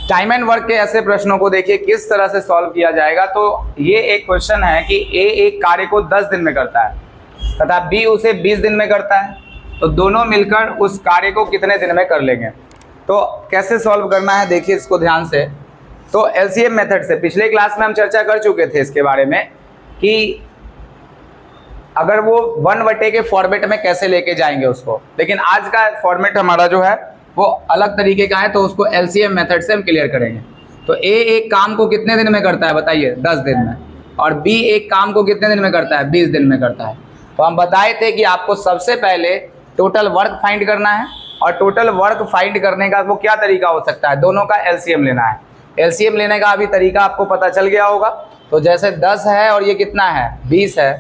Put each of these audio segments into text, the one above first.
Time and work के ऐसे प्रश्नों को देखिए किस तरह से सॉल्व किया जाएगा। तो ये एक क्वेश्चन है कि ए एक कार्य को 10 दिन में करता है तथा बी उसे 20 दिन में करता है, तो दोनों मिलकर उस कार्य को कितने दिन में कर लेंगे। तो कैसे सॉल्व करना है देखिए इसको ध्यान से। तो एलसीएम मेथड से पिछले क्लास में हम चर्चा कर चुके थे इसके बारे में कि अगर वो 1/, के फॉर्मेट में कैसे लेके जाएंगे उसको, लेकिन आज का फॉर्मेट हमारा जो है वो अलग तरीके का है, तो उसको एलसीएम मेथड से हम क्लियर करेंगे। तो ए एक काम को कितने दिन में करता है बताइए, 10 दिन में, और बी एक काम को कितने दिन में करता है, 20 दिन में करता है। तो हम बताए थे कि आपको सबसे पहले टोटल वर्क फाइंड करना है, और टोटल वर्क फाइंड करने का वो क्या तरीका हो सकता है, दोनों का एलसीएम लेना है। एलसीएम लेने का अभी तरीका आपको पता चल गया होगा। तो जैसे 10 है और ये कितना है, 20 है,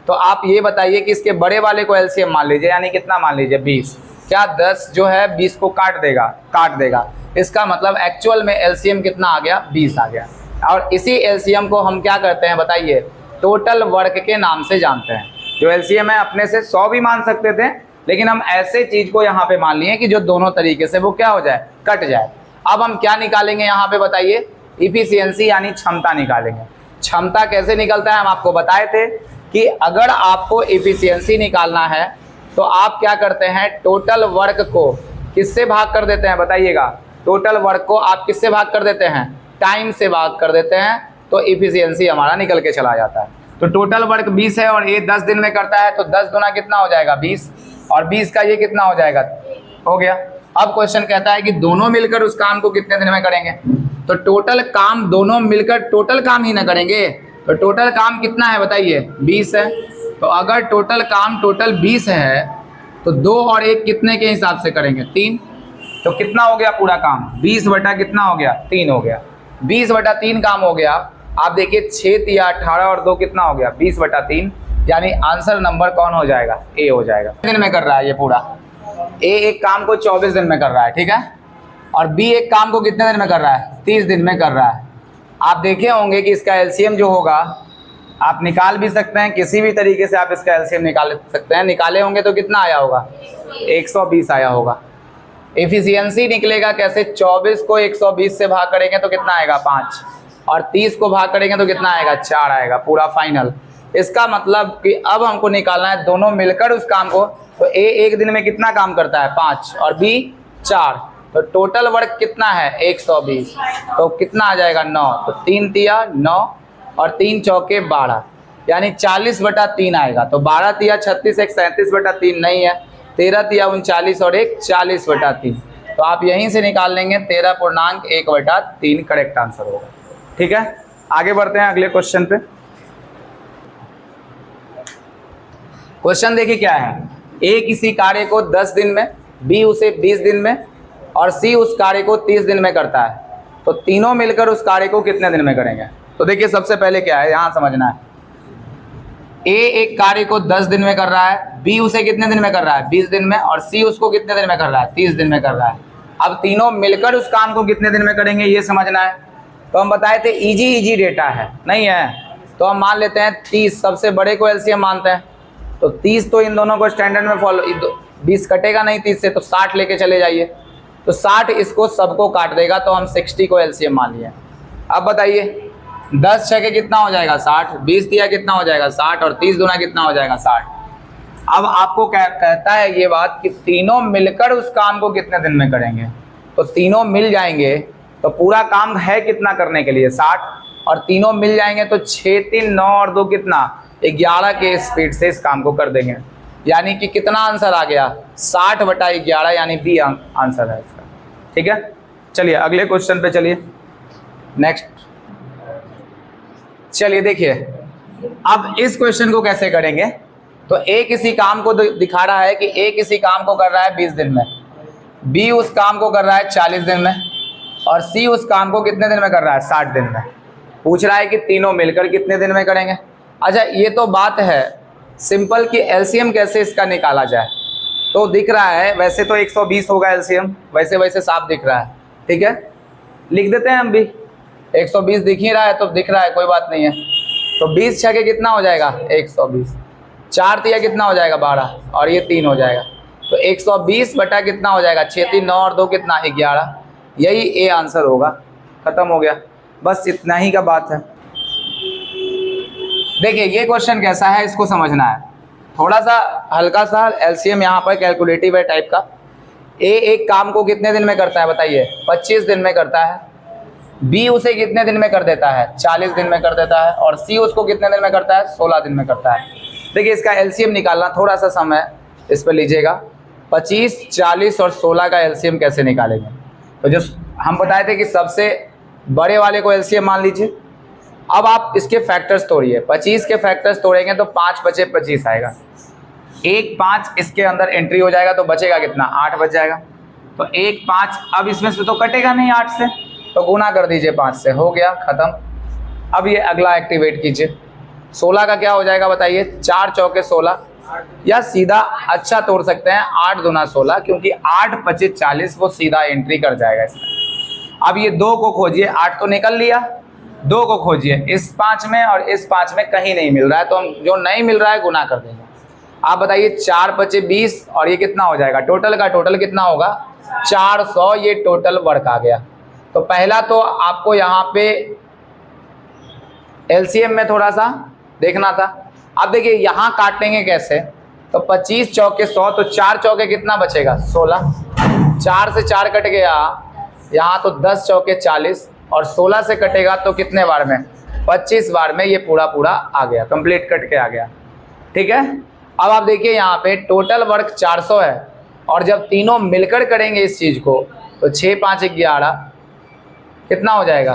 तो आप ये बताइए कि इसके बड़े वाले को एलसीएम मान लीजिए, यानी कितना मान लीजिए 20। क्या 10 जो है 20 को काट देगा। इसका मतलब एक्चुअल में एलसीएम कितना आ गया, 20 आ गया। और इसी एलसीएम को हम क्या करते हैं बताइए, टोटल वर्क के नाम से जानते हैं। जो एलसीएम है अपने से 100 भी मान सकते थे, लेकिन हम ऐसे चीज को यहाँ पे मान लिए कि जो दोनों तरीके से वो क्या हो जाए, कट जाए। अब हम क्या निकालेंगे यहाँ पे बताइए, इफिशियंसी यानी क्षमता निकालेंगे। क्षमता कैसे निकलता है हम आपको बताए थे कि अगर आपको इफिशियंसी निकालना है तो आप क्या करते हैं, टोटल वर्क को किससे भाग कर देते हैं बताइएगा। टोटल वर्क को आप किससे भाग कर देते हैं, टाइम से भाग कर देते हैं, तो इफिशियंसी हमारा निकल के चला जाता है। तो टोटल वर्क 20 है और ये 10 दिन में करता है, तो 10 दूना कितना हो जाएगा 20, और 20 का ये कितना हो जाएगा, हो गया। अब क्वेश्चन कहता है कि दोनों मिलकर उस काम को कितने दिन में करेंगे। तो टोटल काम दोनों मिलकर टोटल काम ही ना करेंगे, तो टोटल काम कितना है बताइए, 20 है। तो अगर टोटल काम टोटल 20 है तो 2 और 1 कितने के हिसाब से करेंगे, 3। तो कितना हो गया पूरा काम, 20 बटा कितना हो गया, 3 हो गया। 20 बटा 3 काम हो गया। आप देखिए 6 या 18 और 2 कितना हो गया, 20 बटा 3, यानी आंसर नंबर कौन हो जाएगा, ए हो जाएगा। दिन में कर रहा है ये पूरा, ए एक काम को 24 दिन में कर रहा है, ठीक है, और बी एक काम को कितने दिन में कर रहा है, 30 दिन में कर रहा है। आप देखे होंगे कि इसका एलसीएम जो होगा आप निकाल भी सकते हैं, किसी भी तरीके से आप इसका एलसीएम निकाल सकते हैं। निकाले होंगे तो कितना आया होगा, 120 आया होगा। एफिशिएंसी निकलेगा कैसे, 24 को 120 से भाग करेंगे तो कितना आएगा, 5, और 30 को भाग करेंगे तो कितना आएगा, 4 आएगा, पूरा फाइनल। इसका मतलब कि अब हमको निकालना है दोनों मिलकर उस काम को। तो ए एक दिन में कितना काम करता है, 5, और बी 4, तो टोटल वर्क कितना है 120, तो कितना आ जाएगा 9। तो 3 तिया 9 और 3 चौके 12, यानी 40 बटा 3 आएगा। तो 12 तिया 36, एक 37 बटा 3 नहीं है, 13 तिया 39 और एक 40 बटा 3। तो आप यहीं से निकाल लेंगे 13.1 बटा 3 करेक्ट आंसर होगा। ठीक है, आगे बढ़ते हैं अगले क्वेश्चन पे। क्वेश्चन देखिए क्या है, ए किसी कार्य को 10 दिन में, बी उसे 20 दिन में, और सी उस कार्य को 30 दिन में करता है, तो तीनों मिलकर उस कार्य को कितने दिन में करेंगे। तो देखिए सबसे पहले क्या है यहां समझना है, ए एक कार्य को 10 दिन में कर रहा है, बी उसे कितने दिन में कर रहा है, 20 दिन में, और सी उसको कितने दिन में कर रहा है, 30 दिन में कर रहा है। अब तीनों मिलकर उस काम को कितने दिन में करेंगे ये समझना है। तो हम बताए थे इजी डेटा है, नहीं है, तो हम मान लेते हैं 30, सबसे बड़े को एलसीएम मानते हैं। तो 30 तो इन दोनों को स्टैंडर्ड में फॉलो, 20 कटेगा नहीं 30 से, तो 60 लेके चले जाइए, तो 60 इसको सबको काट देगा, तो हम 60 को एलसीएम मान लिए। अब बताइए 10 छके कितना हो जाएगा 60, 20 दिया कितना हो जाएगा 60, और 30 दूना कितना हो जाएगा 60। अब आपको कहता है ये बात कि तीनों मिलकर उस काम को कितने दिन में करेंगे। तो तीनों मिल जाएंगे तो पूरा काम है कितना करने के लिए 60, और तीनों मिल जाएंगे तो 6 3 9 और 2 कितना 11 के स्पीड से इस काम को कर देंगे। यानी कि कितना आंसर आ गया 60 बटा 11, यानी बी आंसर है इसका। ठीक है, चलिए अगले क्वेश्चन पे चलिए, नेक्स्ट। चलिए देखिए अब इस क्वेश्चन को कैसे करेंगे। तो ए किसी काम को दिखा रहा है कि ए किसी काम को कर रहा है 20 दिन में, बी उस काम को कर रहा है 40 दिन में, और सी उस काम को कितने दिन में कर रहा है 60 दिन में। पूछ रहा है कि तीनों मिलकर कितने दिन में करेंगे। अच्छा ये तो बात है सिंपल कि एलसीएम कैसे इसका निकाला जाए। तो दिख रहा है वैसे तो 120 होगा एलसीएम, वैसे साफ दिख रहा है, ठीक है, लिख देते हैं हम भी। 120 दिख ही रहा है तो दिख रहा है, कोई बात नहीं है। तो 20 छके कितना हो जाएगा 120, 4 तिया कितना हो जाएगा 12, और ये 3 हो जाएगा। तो 120 बटा कितना हो जाएगा 6 3 9 और 2 कितना 11, यही ए आंसर होगा। खत्म हो गया, बस इतना ही का बात है। देखिए ये क्वेश्चन कैसा है इसको समझना है, थोड़ा सा हल्का सा एलसीएम यहाँ पर कैलकुलेटिव है टाइप का। ए एक काम को कितने दिन में करता है बताइए, 25 दिन में करता है। बी उसे कितने दिन में कर देता है, 40 दिन में कर देता है। और सी उसको कितने दिन में करता है, 16 दिन में करता है। देखिए इसका एलसीएम निकालना, थोड़ा सा समय इस पर लीजिएगा। 25, 40 और 16 का एलसीएम कैसे निकालेंगे, तो जो हम बताए थे कि सबसे बड़े वाले को एलसीएम मान लीजिए। अब आप इसके फैक्टर्स तोड़िए, 25 के फैक्टर्स तोड़ेंगे तो 5 बचे 25 आएगा। 1 5 इसके अंदर एंट्री हो जाएगा तो बचेगा कितना, 8 बच जाएगा। तो 1 5, अब इसमें से तो कटेगा नहीं 8 से, तो गुना कर दीजिए 5 से, हो गया खत्म। अब ये अगला एक्टिवेट कीजिए। 16 का क्या हो जाएगा बताइए, 4 चौके 16, या सीधा अच्छा तोड़ सकते हैं 8 दूना 16, क्योंकि 8 25 40 वो सीधा एंट्री कर जाएगा इसमें। अब ये 2 को खोजिए, 8 तो निकल लिया, 2 को खोजिए इस 5 में और इस 5 में, कहीं नहीं मिल रहा है, तो हम जो नहीं मिल रहा है गुना कर देंगे। आप बताइए 4 25 20 और ये कितना हो जाएगा, टोटल का टोटल कितना होगा 400, ये टोटल वर्क आ गया। तो पहला तो आपको यहाँ पे एलसीएम में थोड़ा सा देखना था। अब देखिए यहाँ काटेंगे कैसे, तो 25 चौके 100, तो 4 चौके कितना बचेगा 16, 4 से 4 कट गया, यहाँ तो 10 चौके 40 और 16 से कटेगा तो कितने बार में, 25 बार में ये पूरा पूरा आ गया, कंप्लीट कट के आ गया। ठीक है, अब आप देखिए यहाँ पे टोटल वर्क 400 है, और जब तीनों मिलकर करेंगे इस चीज़ को तो 6 5 11 कितना हो जाएगा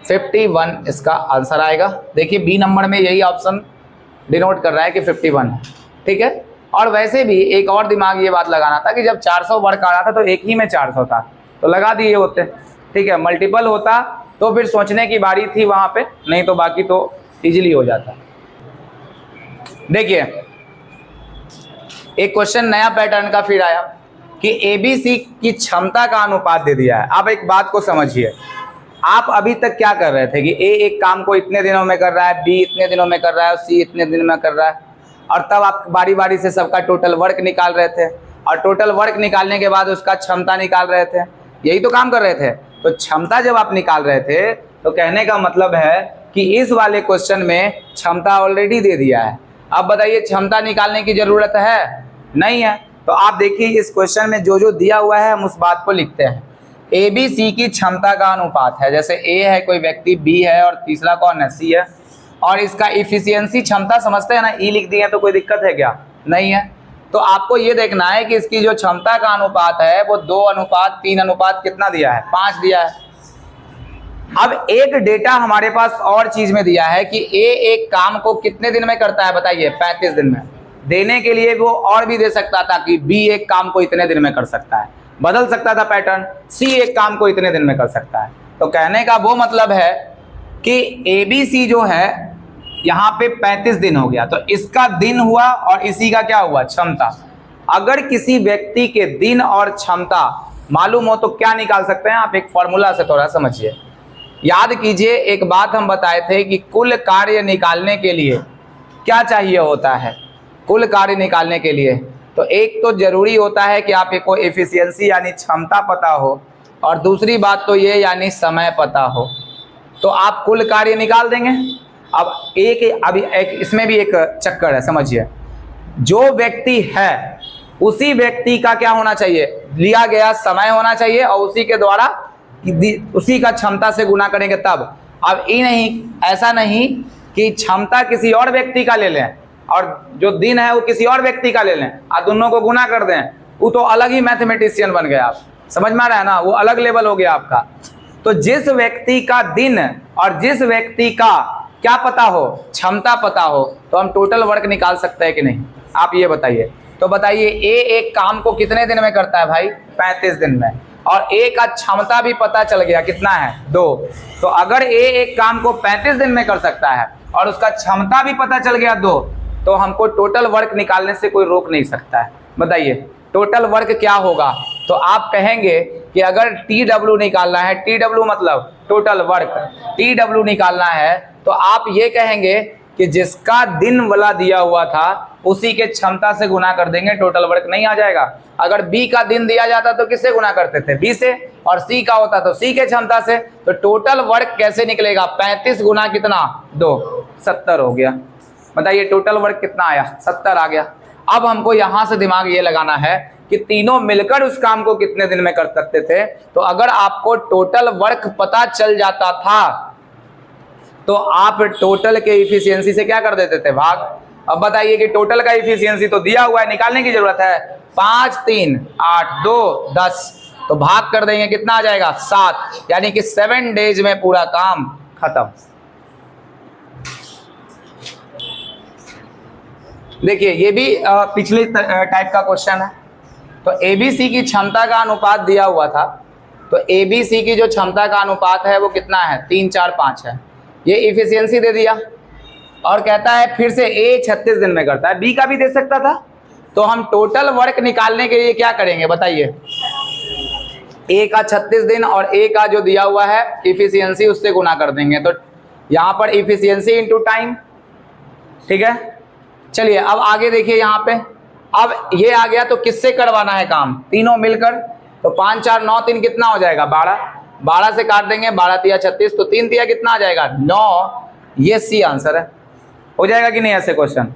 51, इसका आंसर आएगा। देखिए बी नंबर में यही ऑप्शन डिनोट कर रहा है कि 51 है। ठीक है, और वैसे भी एक और दिमाग ये बात लगाना था कि जब 400 वर्क आ रहा था तो एक ही में 400 था, तो लगा दिए होते। ठीक है, मल्टीपल होता तो फिर सोचने की बारी थी वहाँ पे, नहीं तो बाकी तो इजीली हो जाता। देखिए एक क्वेश्चन नया पैटर्न का फिर आया कि एबीसी की क्षमता का अनुपात दे दिया है। आप एक बात को समझिए, आप अभी तक क्या कर रहे थे कि ए एक काम को इतने दिनों में कर रहा है, बी इतने दिनों में कर रहा है, सी इतने दिन में कर रहा है, और तब आप बारी बारी से सबका टोटल वर्क निकाल रहे थे, और टोटल वर्क निकालने के बाद उसका क्षमता निकाल रहे थे, यही तो काम कर रहे थे। तो क्षमता जब आप निकाल रहे थे तो कहने का मतलब है कि इस वाले क्वेश्चन में क्षमता ऑलरेडी दे दिया है। अब बताइए क्षमता निकालने की जरूरत है, नहीं है। तो आप देखिए इस क्वेश्चन में जो जो दिया हुआ है हम उस बात को लिखते हैं। ए बी सी की क्षमता का अनुपात है, जैसे ए है कोई व्यक्ति, बी है और तीसरा कौन है, सी है, और इसका इफिशियंसी क्षमता समझते हैं ना, ई लिख दिए तो कोई दिक्कत है क्या, नहीं है। तो आपको ये देखना है कि इसकी जो क्षमता का अनुपात है वो 2:3 अनुपात कितना दिया है, 5 दिया है। अब एक डेटा हमारे पास और चीज में दिया है कि ए एक काम को कितने दिन में करता है बताइए, 35 दिन में। देने के लिए वो और भी दे सकता था कि बी एक काम को इतने दिन में कर सकता है, बदल सकता था पैटर्न, सी एक काम को इतने दिन में कर सकता है। तो कहने का वो मतलब है कि ए बी सी जो है यहाँ पे 35 दिन हो गया, तो इसका दिन हुआ और इसी का क्या हुआ, क्षमता। अगर किसी व्यक्ति के दिन और क्षमता मालूम हो तो क्या निकाल सकते हैं आप, एक फॉर्मूला से थोड़ा समझिए। याद कीजिए एक बात हम बताए थे कि कुल कार्य निकालने के लिए क्या चाहिए होता है, कुल कार्य निकालने के लिए तो एक तो जरूरी होता है कि आप एक को एफिशिएंसी यानी क्षमता पता हो, और दूसरी बात तो ये यानी समय पता हो, तो आप कुल कार्य निकाल देंगे। अब अभी इसमें भी एक चक्कर है, समझिए। जो व्यक्ति है उसी व्यक्ति का क्या होना चाहिए, लिया गया समय होना चाहिए, और उसी के द्वारा उसी का क्षमता से गुना करेंगे तब। अब ये नहीं, ऐसा नहीं कि क्षमता किसी और व्यक्ति का ले लें और जो दिन है वो किसी और व्यक्ति का ले लें और दोनों को गुना कर दें, वो तो अलग ही मैथमेटिशियन बन गए आप, समझ में आ रहा है ना, वो अलग लेवल हो गया आपका। तो जिस व्यक्ति का दिन और जिस व्यक्ति का क्या पता हो, क्षमता पता हो, तो हम टोटल वर्क निकाल सकते हैं कि नहीं, आप ये बताइए। तो बताइए ए एक काम को कितने दिन में करता है भाई, 35 दिन में, और ए का क्षमता भी पता चल गया कितना है, 2। तो अगर ए एक काम को 35 दिन में कर सकता है और उसका क्षमता भी पता चल गया 2, तो हमको टोटल वर्क निकालने से कोई रोक नहीं सकता है। बताइए टोटल वर्क क्या होगा, तो आप कहेंगे कि अगर TW निकालना है, TW मतलब टोटल वर्क, TW निकालना है, तो आप ये कहेंगे कि जिसका दिन वाला दिया हुआ था उसी के क्षमता से गुना कर देंगे, टोटल वर्क नहीं आ जाएगा। अगर बी का दिन दिया जाता तो किससे गुना करते थे? बी से, और सी का होता तो सी के क्षमता से। तो टोटल वर्क कैसे निकलेगा? 35 गुना कितना? 2, 70 हो गया। बताइए टोटल वर्क कितना आया? 70 आ गया। अब हमको यहां से दिमाग ये लगाना है कि तीनों मिलकर उस काम को कितने दिन में कर सकते थे। तो अगर आपको टोटल वर्क पता चल जाता था तो आप टोटल के इफिशियंसी से क्या कर देते थे? भाग। अब बताइए कि टोटल का इफिशियंसी तो दिया हुआ है, निकालने की जरूरत है। 5 3 8 2 10, तो भाग कर देंगे, कितना आ जाएगा? 7, यानी कि 7 डेज में पूरा काम खत्म। देखिए ये भी पिछले टाइप का क्वेश्चन है। तो एबीसी की क्षमता का अनुपात दिया हुआ था, तो एबीसी की जो क्षमता का अनुपात है वो कितना है? 3 4 5 है। ये इफिशियंसी दे दिया और कहता है फिर से ए 36 दिन में करता है। बी का भी दे सकता था। तो हम टोटल वर्क निकालने के लिए क्या करेंगे बताइए? ए का 36 दिन और ए का जो दिया हुआ है इफिशियंसी उससे गुना कर देंगे। तो यहाँ पर इफिशियंसी इंटू टाइम, ठीक है। चलिए अब आगे देखिए यहाँ पे, अब ये आ गया तो किससे करवाना है काम? तीनों मिलकर। तो 5 4 9 3 कितना हो जाएगा? 12। 12 से काट देंगे, 12 तिया 36, तो 3 तिया कितना आ जाएगा? 9। ये सी आंसर है। हो जाएगा कि नहीं ऐसे क्वेश्चन?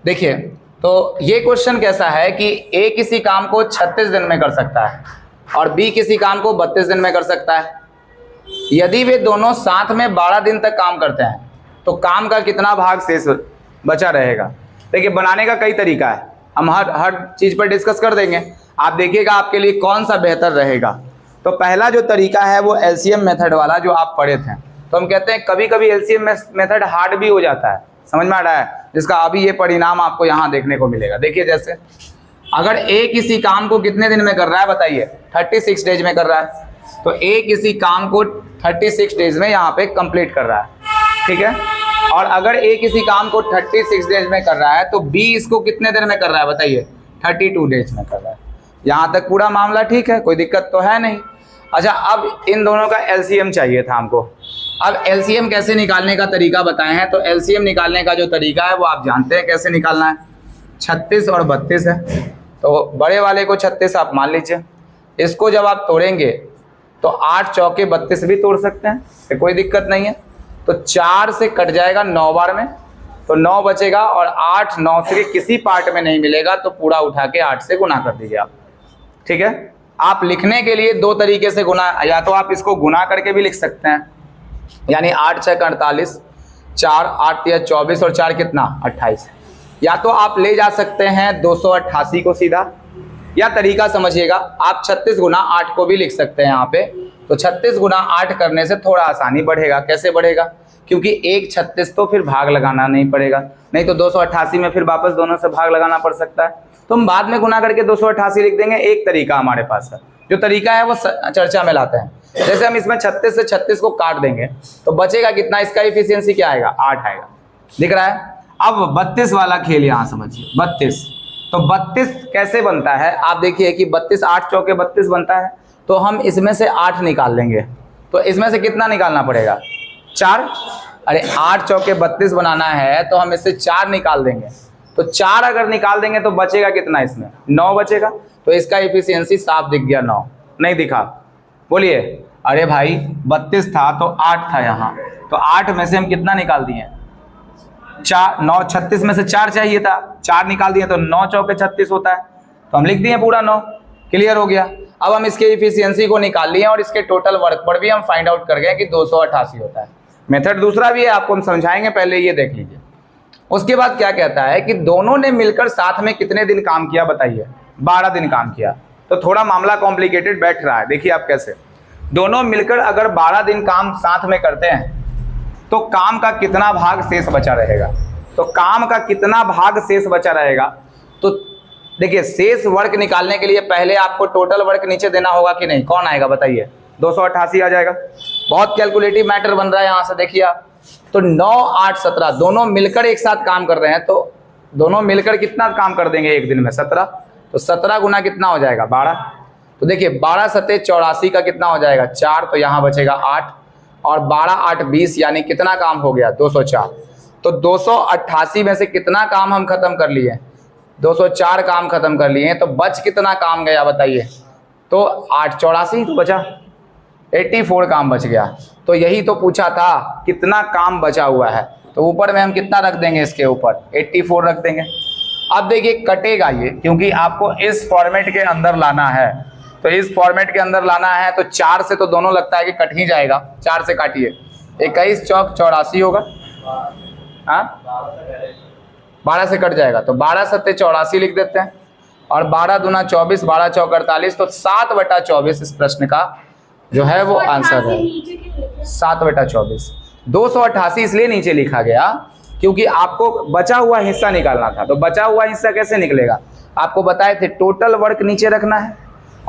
देखिए तो ये क्वेश्चन कैसा है कि ए किसी काम को 36 दिन में कर सकता है और बी किसी काम को 32 दिन में कर सकता है। यदि वे दोनों साथ में 12 दिन तक काम करते हैं तो काम का कितना भाग शेष बचा रहेगा? देखिए बनाने का कई तरीका है, हम हर चीज पर डिस्कस कर देंगे। आप देखिएगा आपके लिए कौन सा बेहतर रहेगा। तो पहला जो तरीका है वो एलसीएम मेथड वाला जो आप पढ़े थे। तो हम कहते हैं कभी कभी एलसीएम मेथड हार्ड भी हो जाता है, समझ में आ रहा है? जिसका अभी ये परिणाम आपको यहाँ देखने को मिलेगा। देखिए जैसे अगर ए किसी काम को कितने दिन में कर रहा है बताइए? 36 डेज में कर रहा है। तो ए किसी काम को 36 डेज में यहाँ पे कंप्लीट कर रहा है, ठीक है। और अगर ए किसी काम को 36 डेज में कर रहा है तो बी इसको कितने दिन में कर रहा है बताइए? 32 डेज में कर रहा है। यहाँ तक पूरा मामला ठीक है, कोई दिक्कत तो है नहीं। अच्छा अब इन दोनों का एलसीएम चाहिए था हमको। अब एलसीएम कैसे निकालने का तरीका बताए हैं। तो एलसीएम निकालने का जो तरीका है वो आप जानते हैं कैसे निकालना है। 36 और 32 है, तो बड़े वाले को 36 आप मान लीजिए। इसको जब आप तोड़ेंगे तो 8 चौके 32 भी तोड़ सकते हैं, तो कोई दिक्कत नहीं है। तो 4 से कट जाएगा 9 बार में, तो 9 बचेगा और 8 9 से किसी पार्ट में नहीं मिलेगा, तो पूरा उठा के 8 से गुना कर दीजिए आप, ठीक है। आप लिखने के लिए 2 तरीके से गुना, या तो आप इसको गुना करके भी लिख सकते हैं, यानी 8 6 48, 4 8 3 24 और 4 कितना? 28। या तो आप ले जा सकते हैं 288 को सीधा, या तरीका समझिएगा आप 36 गुना 8 को भी लिख सकते हैं यहाँ पे। तो 36 गुना 8 करने से थोड़ा आसानी बढ़ेगा। कैसे बढ़ेगा? क्योंकि एक 36 तो फिर भाग लगाना नहीं पड़ेगा, नहीं तो 288 में फिर वापस दोनों से भाग लगाना पड़ सकता है। तो हम बाद में गुना करके 288 लिख देंगे। एक तरीका हमारे पास है, जो तरीका है वो चर्चा में लाते हैं। जैसे हम इसमें 36 से 36 को काट देंगे तो बचेगा कितना? इसका इफिशियंसी क्या आएगा? 8 आएगा, दिख रहा है। अब 32 वाला खेल यहाँ समझिए। 32, तो 32 कैसे बनता है? आप देखिए कि 32 8 चौके 32 बनता है, तो हम इसमें से 8 निकाल लेंगे। तो इसमें से कितना निकालना पड़ेगा? 4। अरे 8 चौके 32 बनाना है तो हम इससे 4 निकाल देंगे। तो 4 अगर निकाल देंगे तो बचेगा कितना? इसमें 9 बचेगा। तो इसका इफिशियंसी साफ दिख गया, 9 नहीं दिखा? बोलिए। अरे भाई 32 था तो 8 था यहाँ, तो 8 में से हम कितना निकाल दिए? 4 9 36 में से 4 चाहिए था, 4 निकाल दिए तो 9 चौके 36 होता है, तो हम लिख दिए पूरा 9। क्लियर हो गया। अब हम इसके इफिशियंसी को निकाल लिए और इसके टोटल वर्क पर भी हम फाइंड आउट कर गए कि 288 होता है। मेथड दूसरा भी है, आपको हम समझाएंगे, पहले ये देख लीजिए। उसके बाद क्या कहता है कि दोनों ने मिलकर साथ में कितने दिन काम किया बताइए? 12 दिन काम किया। तो थोड़ा मामला कॉम्प्लिकेटेड बैठ रहा है, देखिए आप कैसे। दोनों मिलकर अगर 12 दिन काम साथ में करते हैं तो काम का कितना भाग शेष बचा रहेगा? तो काम का कितना भाग शेष बचा रहेगा? तो देखिए शेष वर्क निकालने के लिए पहले आपको टोटल वर्क नीचे देना होगा कि नहीं? कौन आएगा बताइए? 288 आ जाएगा। बहुत कैलकुलेटिव मैटर बन रहा है यहाँ से, देखिए आप। तो 9 8 17 दोनों मिलकर एक साथ काम कर रहे हैं, तो दोनों मिलकर कितना काम कर देंगे एक दिन में? 17। तो 17 गुना कितना हो जाएगा? 12। तो देखिए 12 7 84 का कितना हो जाएगा? 4, तो यहाँ बचेगा 8। और 12 8 20, यानी कितना काम हो गया 204। तो 288 में से कितना काम हम खत्म कर लिए? 204 काम खत्म कर लिए। तो बच कितना काम गया बताइए? तो 884 तो बचा, 84 काम बच गया। तो यही तो पूछा था कितना काम बचा हुआ है। तो ऊपर में हम कितना रख देंगे? इसके ऊपर 84 रख देंगे। अब देखिए कटेगा ये, क्योंकि आपको इस फॉर्मेट के अंदर लाना है। तो इस फॉर्मेट के अंदर लाना है तो 4 से तो दोनों लगता है कि कट ही जाएगा। 4 से काटिए, 21 चौक 84 होगा। हाँ 12 से कट जाएगा, तो 12 सत्ते 84 लिख देते हैं, और 12 दूना 24, 12 चौक 48। तो 7/24 इस प्रश्न का जो है वो आंसर है। 7/24। 288 इसलिए नीचे लिखा गया क्योंकि आपको बचा हुआ हिस्सा निकालना था। तो बचा हुआ हिस्सा कैसे निकलेगा? आपको बताए थे टोटल वर्क नीचे रखना है,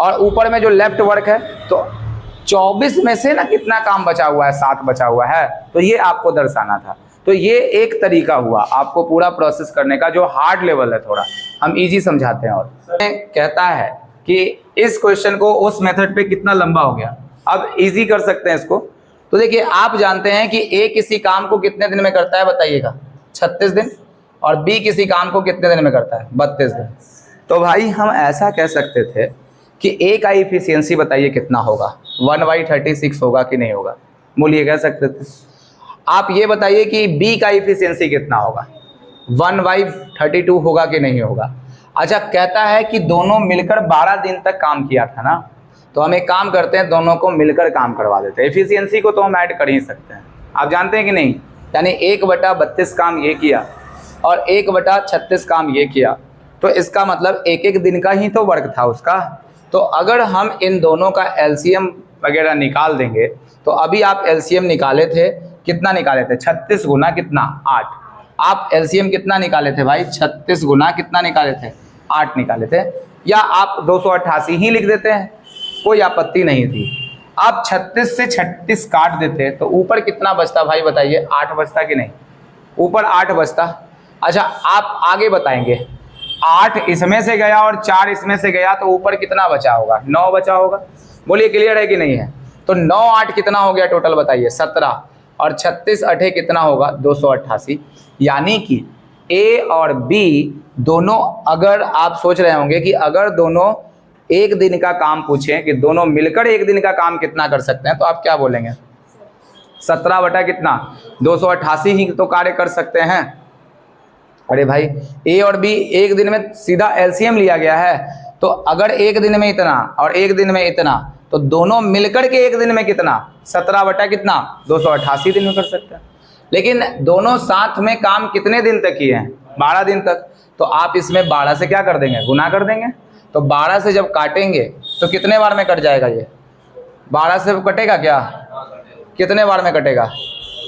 और ऊपर में जो लेफ्ट वर्क है, तो 24 में से ना कितना काम बचा हुआ है? 7 बचा हुआ है। तो ये आपको दर्शाना था। तो ये एक तरीका हुआ आपको पूरा प्रोसेस करने का, जो हार्ड लेवल है। थोड़ा हम इजी समझाते हैं। और कहता है कि इस क्वेश्चन को उस मेथड पे कितना लंबा हो गया, अब इजी कर सकते हैं इसको। तो देखिए आप जानते हैं कि ए किसी काम को कितने दिन में करता है बताइएगा? 36 दिन। और बी किसी काम को कितने दिन में करता है? 32 दिन। तो भाई हम ऐसा कह सकते थे कि ए का इफिशियंसी बताइए कितना होगा? 1/36 होगा कि नहीं होगा? मूल्य कह सकते थे। आप ये बताइए कि बी का इफिशियंसी कितना होगा? 1/32 होगा कि नहीं होगा? अच्छा, कहता है कि दोनों मिलकर 12 दिन तक काम किया था ना। तो हम एक काम करते हैं, दोनों को मिलकर काम करवा देते हैं। एफिशिएंसी को तो हम ऐड कर ही सकते हैं, आप जानते हैं कि नहीं? यानी 1/32 काम ये किया और 1/36 काम ये किया। तो इसका मतलब एक एक दिन का ही तो वर्क था उसका। तो अगर हम इन दोनों का एलसीएम वगैरह निकाल देंगे, तो अभी आप एलसीएम निकाले थे, कितना निकाले थे? 36 गुना कितना? 8। आप एलसीएम कितना निकाले थे भाई? 36 गुना कितना निकाले थे? 8 निकाले थे। या आप 288 ही लिख देते हैं, कोई आपत्ति नहीं थी। आप 36 से 36 काट देते तो ऊपर कितना बचता भाई बताइए? 8 बचता कि नहीं? ऊपर 8 बचता। अच्छा, आप आगे बताएंगे, 8 इसमें से गया और 4 इसमें से गया, तो ऊपर कितना बचा होगा? 9 बचा होगा। बोलिए क्लियर है कि नहीं है? तो 9 8 कितना हो गया टोटल बताइए? 17। और 36 8 कितना होगा? 288। यानी कि ए और बी दोनों, अगर आप सोच रहे होंगे कि अगर दोनों एक दिन का काम पूछें कि दोनों मिलकर एक दिन का काम कितना कर सकते हैं, तो आप क्या बोलेंगे? 17 बटा कितना? 288 ही तो कार्य कर सकते हैं। अरे भाई, ए और बी एक दिन में सीधा एलसीएम लिया गया है। तो अगर एक दिन में इतना और एक दिन में इतना, तो दोनों मिलकर के एक दिन में कितना? 17 बटा कितना? 288 दिन में कर सकते हैं। लेकिन दोनों साथ में काम कितने दिन तक किए हैं? 12 दिन तक। तो आप इसमें 12 से क्या कर देंगे? गुना कर देंगे। तो 12 से जब काटेंगे तो कितने बार में कट जाएगा ये? 12 से कटेगा क्या? कितने बार में कटेगा?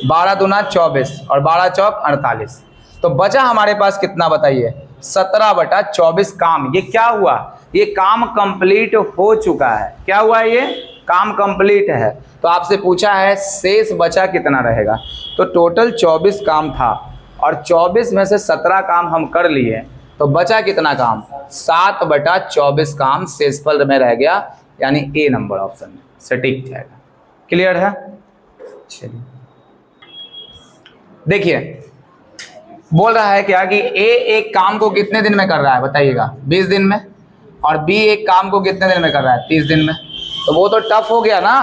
12 दूना 24 और 12 चौक 48। तो बचा हमारे पास कितना बताइए? 17/24 काम। ये क्या हुआ? ये काम कंप्लीट हो चुका है। क्या हुआ? ये काम कंप्लीट है। तो आपसे पूछा है शेष बचा कितना रहेगा? तो टोटल 24 काम था और 24 में से 17 काम हम कर लिए, तो बचा कितना काम? 7/24 काम शेषफल में रह गया, यानी ए नंबर ऑप्शन में सटीक जाएगा। क्लियर है? चलिए देखिए, बोल रहा है क्या कि ए एक काम को कितने दिन में कर रहा है बताइएगा? 20 दिन में। और बी एक काम को कितने दिन में कर रहा है? 30 दिन में। तो वो तो टफ हो गया ना,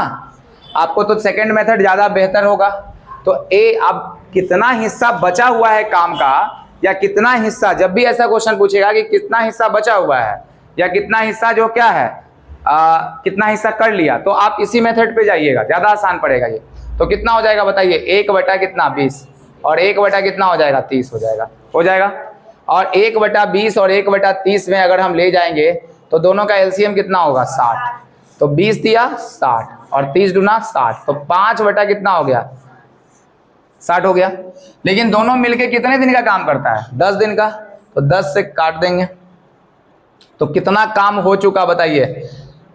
आपको तो सेकंड मेथड ज़्यादा बेहतर होगा। तो ए अब कितना हिस्सा बचा हुआ है काम का, या कितना हिस्सा, जब भी ऐसा क्वेश्चन पूछेगा कि कितना हिस्सा बचा हुआ है या कितना हिस्सा जो क्या है कितना हिस्सा कर लिया, तो आप इसी मेथड पे जाइएगा, ज़्यादा आसान पड़ेगा ये। तो कितना हो जाएगा बताइए? 1 बटा कितना? 20। और 1 बटा कितना हो जाएगा? 30 हो जाएगा। हो जाएगा। और 1/20 और 1/30 में अगर हम ले जाएंगे तो दोनों का एलसीएम कितना होगा? 60। तो 20 दिया 60 और 30 दूना 60, तो 5 बटा कितना हो गया? 60 हो गया। लेकिन दोनों मिलके कितने दिन का काम करता है? 10 दिन का। तो 10 से काट देंगे तो कितना काम हो चुका बताइए?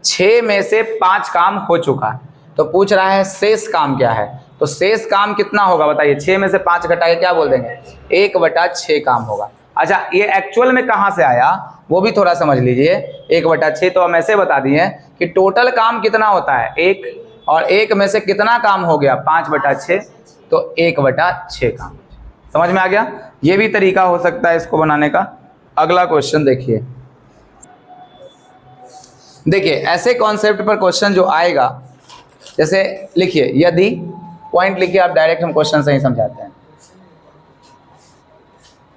6 में से 5 काम हो चुका। तो पूछ रहा है शेष काम क्या है? तो शेष काम कितना होगा बताइए? 6 में से 5 घटा के क्या बोल देंगे? 1/6 काम होगा। अच्छा, ये एक्चुअल में कहाँ से आया वो भी थोड़ा समझ लीजिए। 1/6 तो हम ऐसे बता दिए कि टोटल काम कितना होता है? 1, और 1 में से कितना काम हो गया 5/6, तो 1/6 काम। समझ में आ गया? ये भी तरीका हो सकता है इसको बनाने का। अगला क्वेश्चन देखिए, ऐसे कॉन्सेप्ट पर क्वेश्चन जो आएगा, जैसे लिखिए, यदि पॉइंट लिखिए आप, डायरेक्ट हम क्वेश्चन से ही समझाते हैं।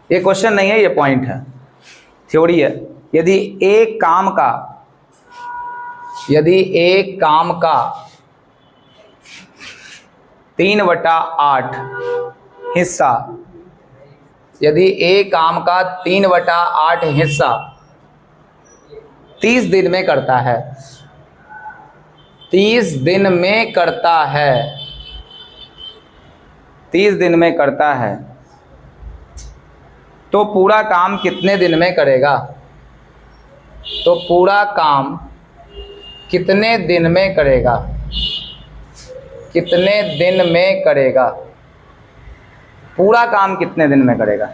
ये क्वेश्चन नहीं है, ये पॉइंट है, थ्योरी है। यदि एक काम का 3/8 हिस्सा, यदि एक काम का 3/8 हिस्सा 30 दिन में करता है, 30 दिन में करता है, 30 दिन में करता है, तो पूरा काम कितने दिन में करेगा? तो पूरा काम कितने दिन में करेगा? कितने दिन में करेगा? पूरा काम कितने दिन में करेगा?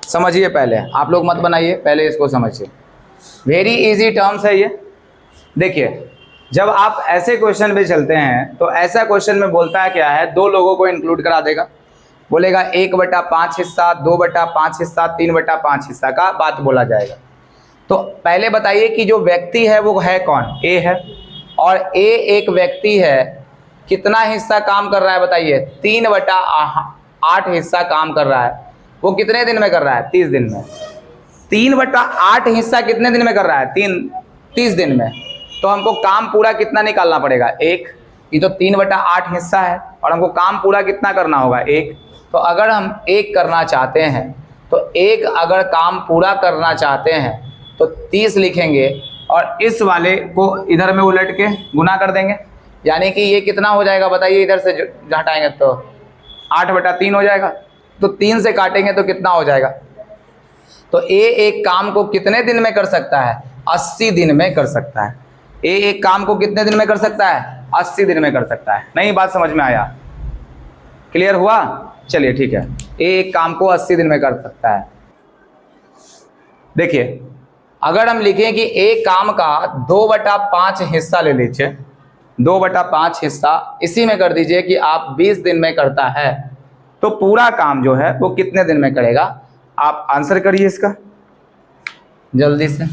समझिए, पहले आप लोग मत बनाइए, पहले इसको समझिए। वेरी इजी टर्म्स है ये। देखिए, जब आप ऐसे क्वेश्चन पे चलते हैं तो ऐसा क्वेश्चन में बोलता है क्या है, 2 लोगों को इंक्लूड करा देगा, बोलेगा 1/5 हिस्सा, 2/5 हिस्सा, 3/5 हिस्सा का बात बोला जाएगा। तो पहले बताइए कि जो व्यक्ति है वो है कौन? ए है, और ए एक व्यक्ति है, कितना हिस्सा काम कर रहा है बताइए? 3/8 हिस्सा काम कर रहा है। वो कितने दिन में कर रहा है? 30 दिन में। 3/8 हिस्सा कितने दिन में कर रहा है? 30 दिन में। तो हमको काम पूरा कितना निकालना पड़ेगा? 1। ये तो 3/8 हिस्सा है और हमको काम पूरा कितना करना होगा? 1। तो अगर हम 1 करना चाहते हैं, तो 1 अगर काम पूरा करना चाहते हैं तो 30 लिखेंगे और इस वाले को इधर में उलट के गुना कर देंगे, यानी कि ये कितना हो जाएगा बताइए? इधर से हटाएंगे तो 8/3 हो जाएगा। तो 3 से काटेंगे तो कितना हो जाएगा? तो ए एक काम को कितने दिन में कर सकता है? 80 दिन में कर सकता है। ए एक काम को कितने दिन में कर सकता है? 80 दिन में कर सकता है। नहीं, बात समझ में आया? क्लियर हुआ? चलिए ठीक है। ए एक काम को 80 दिन में कर सकता है। देखिए, अगर हम लिखें कि एक काम का 2/5 हिस्सा ले लीजिए, 2/5 हिस्सा इसी में कर दीजिए कि आप 20 दिन में करता है, तो पूरा काम जो है वो कितने दिन में करेगा? आप आंसर करिए इसका जल्दी से।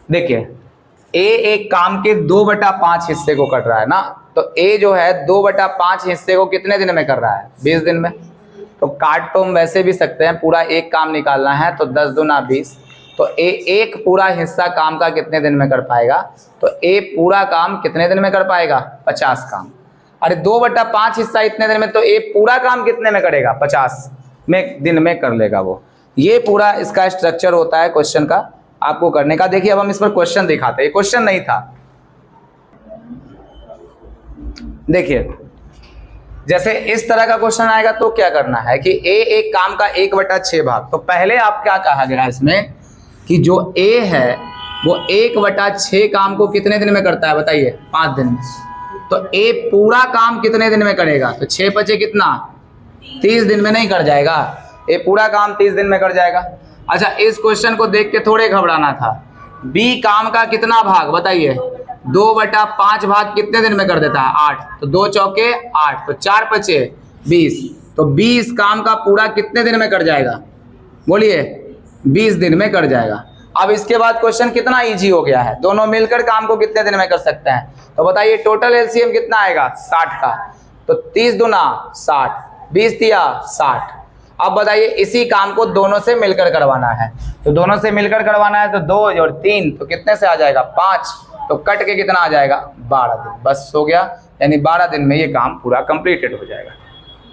देखिए, ए एक काम के 2/5 हिस्से को कर रहा है ना, तो ए जो है 2/5 हिस्से को कितने दिन में कर रहा है? 20 दिन में। तो काट तो हम वैसे भी सकते हैं, पूरा एक काम निकालना है तो 10 दूना 20। तो ए एक पूरा हिस्सा काम का कितने दिन में कर पाएगा? तो ए पूरा काम कितने दिन में कर पाएगा? 50 काम। अरे 2/5 हिस्सा इतने दिन में, तो ए पूरा काम कितने में करेगा? 50 में दिन में कर लेगा वो। ये पूरा इसका स्ट्रक्चर होता है क्वेश्चन का आपको करने का। देखिए, अब हम इस पर क्वेश्चन दिखाते हैं। क्वेश्चन नहीं था। देखिए, जैसे इस तरह का क्वेश्चन आएगा तो क्या करना है कि ए एक काम का 1/6 भाग। तो पहले आप क्या कहा गया इसमें कि जो ए है वो 1/6 काम को कितने दिन में करता है बताइए? 5 दिन में। तो ए पूरा काम कितने दिन में करेगा? तो 6 बचे कितना? 30 दिन में नहीं कर जाएगा? ए पूरा काम 30 दिन में कर जाएगा। अच्छा, इस क्वेश्चन को देख के थोड़े घबराना था। बी काम का कितना भाग बताइए? 2/5 भाग कितने दिन में कर देता है? 8। तो 2 चौके 8, तो 4 बचे 20। तो 20 काम का पूरा कितने दिन में कर जाएगा? बोलिए, 20 दिन में कर जाएगा। अब इसके बाद क्वेश्चन कितना इजी हो गया है, दोनों मिलकर काम को कितने दिन में कर सकते हैं? तो बताइए, टोटल एलसीएम कितना आएगा? 60 का। तो 30 दूना 60, 20 दिया 60। अब बताइए, इसी काम को दोनों से मिलकर करवाना है, तो दोनों से मिलकर करवाना है तो 2 और 3, तो कितने से आ जाएगा? 5। तो कट के कितना आ जाएगा? 12 दिन। बस हो गया, यानी 12 दिन में ये काम पूरा कंप्लीटेड हो जाएगा।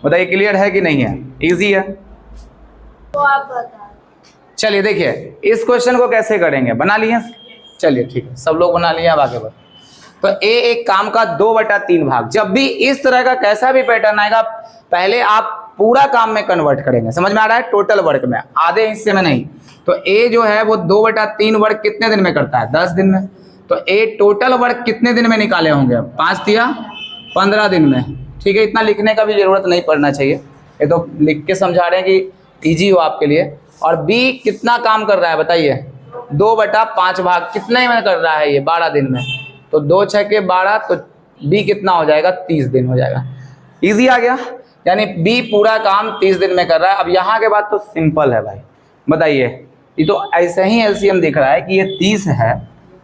बताइए, क्लियर है कि नहीं है? इजी है? तो आप बता। चलिए देखिए, इस क्वेश्चन को कैसे करेंगे, बना लिए? चलिए ठीक है, सब लोग बना लिए। अब आगे बढ़। तो ए एक काम का 2/3 भाग। जब भी इस तरह का कैसा भी पैटर्न आएगा, पहले आप पूरा काम में कन्वर्ट करेंगे। समझ में आ रहा है? टोटल वर्क में, आधे हिस्से में नहीं। तो ए जो है वो 2/3 वर्क कितने दिन में करता है? 10 दिन में। तो ए टोटल वर्क कितने दिन में निकाले होंगे? 5 दिया 15 दिन में। ठीक है, इतना लिखने का भी जरूरत नहीं पड़ना चाहिए, ये तो लिख के समझा रहे हैं कि ईजी हो आपके लिए। और बी कितना काम कर रहा है बताइए, 2/5 भाग कितने में कर रहा है ये, 12 दिन में। तो 2 6 के 12, तो बी कितना हो जाएगा, 30 दिन हो जाएगा। इजी आ गया, यानी बी पूरा काम 30 दिन में कर रहा है। अब यहाँ के बाद तो सिंपल है भाई, बताइए, ये तो ऐसे ही एलसीएम दिख रहा है कि ये 30 है,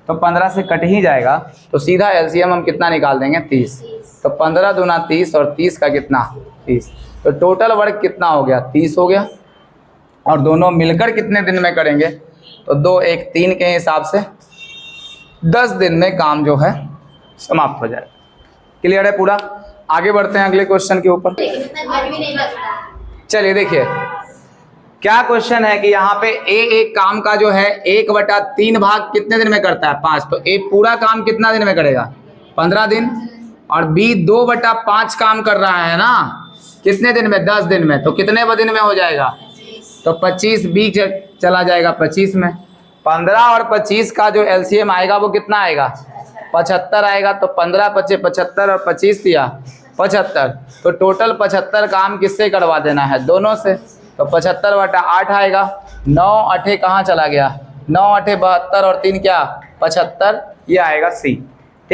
तो 15 से कट ही जाएगा, तो सीधा एलसीएम हम कितना निकाल देंगे, 30। तो 15 दूना 30 और 30 का कितना, 30। तो टोटल वर्क कितना हो गया, 30 हो गया। और दोनों मिलकर कितने दिन में करेंगे, तो 2 1 3 के हिसाब से 10 दिन में काम जो है समाप्त हो जाएगा। क्लियर है पूरा? आगे बढ़ते हैं अगले क्वेश्चन के ऊपर। चलिए देखिए क्या क्वेश्चन है कि यहाँ पे ए एक काम का जो है 1/3 भाग कितने दिन में करता है, 5। तो ए पूरा काम कितना दिन में करेगा, 15 दिन। और बी 2/5 काम कर रहा है ना, कितने दिन में, 10 दिन में। तो कितने दिन में हो जाएगा, तो 25, बी चला जाएगा 25 में। 15 और 25 का जो एलसीएम आएगा वो कितना आएगा, 75 आएगा। तो 15 5 75 और 25 दिया 75, तो टोटल 75 काम किससे करवा देना है, दोनों से। तो 75/8 आएगा। 9 8 कहाँ चला गया, 9 8 72 और 3 क्या, 75, ये आएगा सी।